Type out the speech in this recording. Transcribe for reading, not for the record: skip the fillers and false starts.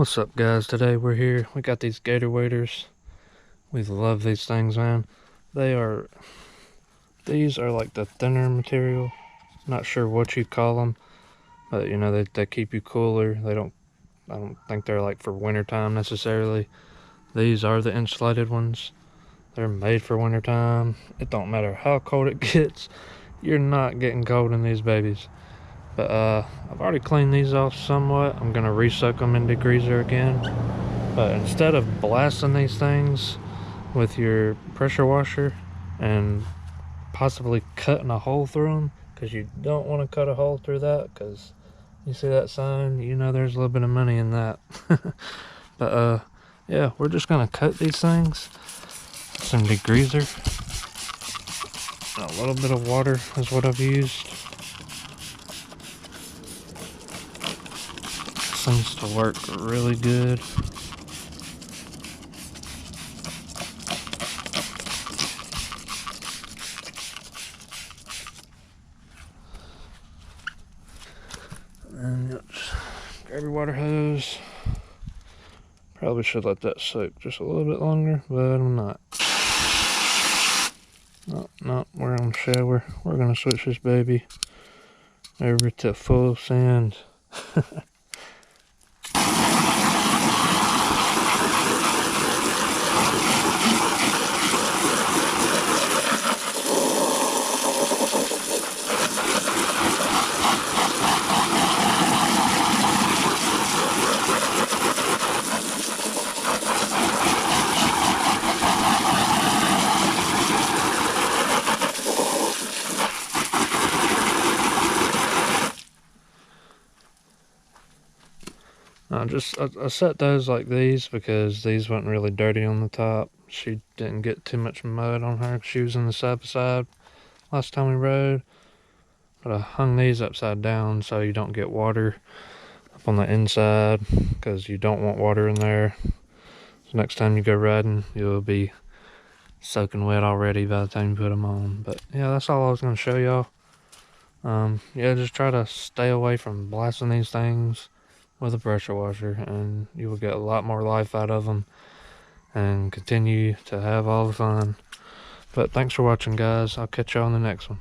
What's up, guys? Today we're here. We got these Gator Waders. We love these things, man. These are like the thinner material. Not sure what you call them, but you know, they keep you cooler. I don't think they're like for wintertime necessarily. These are the insulated ones. They're made for wintertime. It don't matter how cold it gets. You're not getting cold in these babies. But I've already cleaned these off somewhat. I'm gonna re-soak them in degreaser again. But instead of blasting these things with your pressure washer and possibly cutting a hole through them, because you don't want to cut a hole through that, because you see that sign, you know there's a little bit of money in that. But yeah, we're just gonna cut these things. Some degreaser, a little bit of water is what I've used. Seems to work really good. And just grab your water hose. Probably should let that soak just a little bit longer, but I'm not. No, we're on shower. We're gonna switch this baby over to full sand. I set those like these because these weren't really dirty on the top. She didn't get too much mud on her. She was in the side by side last time we rode. But I hung these upside down so you don't get water up on the inside, because you don't want water in there. So next time you go riding, you'll be soaking wet already by the time you put them on. But yeah, that's all I was going to show y'all. Yeah, just try to stay away from blasting these things with a pressure washer, and you will get a lot more life out of them and continue to have all the fun. But thanks for watching, guys. I'll catch y'all on the next one.